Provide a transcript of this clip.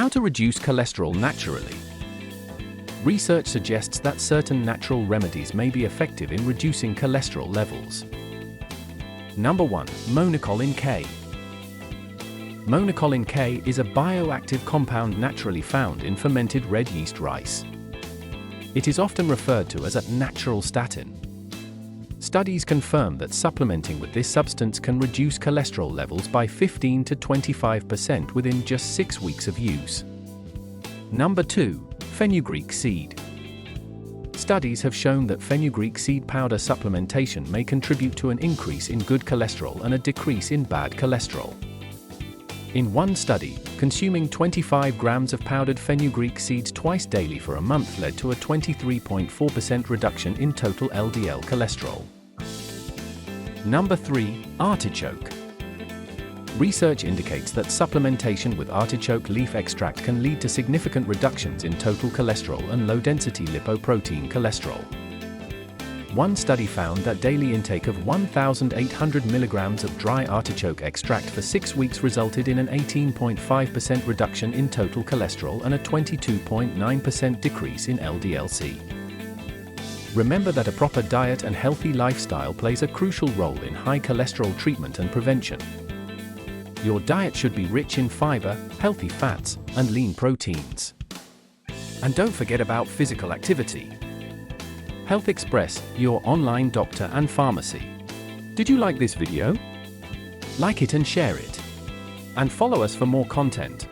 How to reduce cholesterol naturally. Research suggests that certain natural remedies may be effective in reducing cholesterol levels. Number 1. Monocolin K. Monocolin K is a bioactive compound naturally found in fermented red yeast rice. It is often referred to as a natural statin. Studies confirm that supplementing with this substance can reduce cholesterol levels by 15 to 25% within just 6 weeks of use. Number 2. Fenugreek seed. Studies have shown that fenugreek seed powder supplementation may contribute to an increase in good cholesterol and a decrease in bad cholesterol. In one study, consuming 25 grams of powdered fenugreek seeds twice daily for a month led to a 23.4% reduction in total LDL cholesterol. Number 3. Artichoke. Research indicates that supplementation with artichoke leaf extract can lead to significant reductions in total cholesterol and low-density lipoprotein cholesterol. One study found that daily intake of 1,800 milligrams of dry artichoke extract for 6 weeks resulted in an 18.5% reduction in total cholesterol and a 22.9% decrease in LDL-C. Remember that a proper diet and healthy lifestyle plays a crucial role in high cholesterol treatment and prevention. Your diet should be rich in fiber, healthy fats, and lean proteins. And don't forget about physical activity. Health Express, your online doctor and pharmacy. Did you like this video? Like it and share it. And follow us for more content.